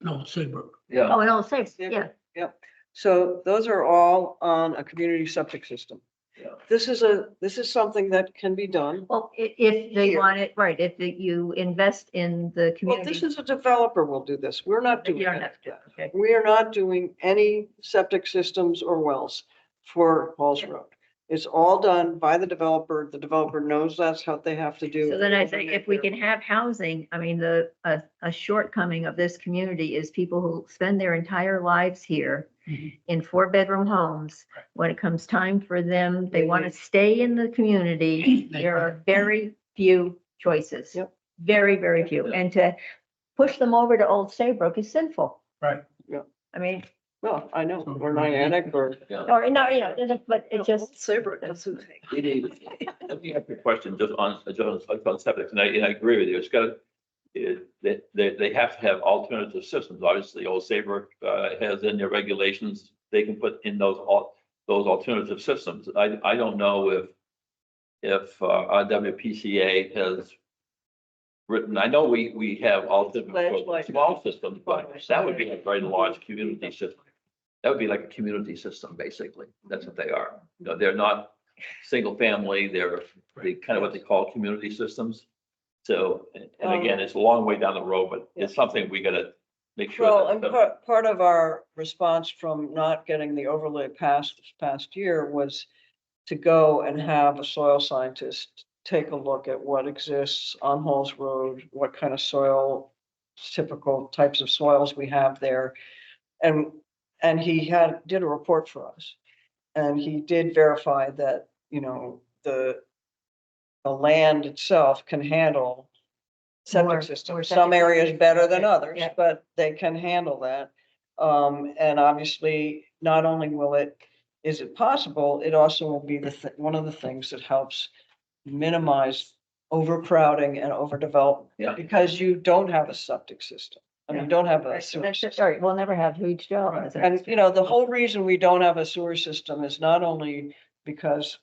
No, Saybrook. Yeah. Oh, and all six, yeah. Yep. So those are all on a community septic system. Yeah. This is something that can be done. Well, if they Here. want it, right, if you invest in the Well, community. this is a developer will do this. We're not doing You don't any have of to, that. okay. We are not doing any septic systems or wells for Halls Road. It's all done by the developer. The developer knows that's what they have to do. So then I say, if we can have housing, I mean, a shortcoming of this community is people who spend their entire lives here Mhm. in 4-bedroom homes. When it comes time for them, they want to stay in the community. There are very few choices. Yep. Very, very few. And to push them over to Old Saybrook is sinful. Right. Yeah. I mean, Well, I know, or Niantic or. or no, but it just. Saybrook doesn't take. Let me ask you a question just on septic, and I agree with you. It's got they have to have alternative systems. Obviously, Old Saybrook has in their regulations, they can put in those alternative systems. I don't know if RWPCA has written, I know we have alternative for small systems, but that would be a very large community system. That would be like a community system, basically. That's what they are. They're not single family, they're kind of what they call community systems. So, and again, it's a long way down the road, but it's something we gotta make sure. Well, that- and part of our response from not getting the overlay passed this past year was to go and have a soil scientist take a look at what exists on Halls Road, what kind of soil, typical types of soils we have there. And he did a report for us. And he did verify that, you know, the land itself can handle More septic systems, septic some areas systems, better than yeah, others, yeah. but they can handle that. And obviously, not only is it possible, it also will be one of the things that helps minimize overcrowding and overdevelopment. Yeah. Because you don't have a septic system. I mean, you don't have a Right, sewer that's system. just, all right, we'll never have huge developments. And, you know, the whole reason we don't have a sewer system is not only because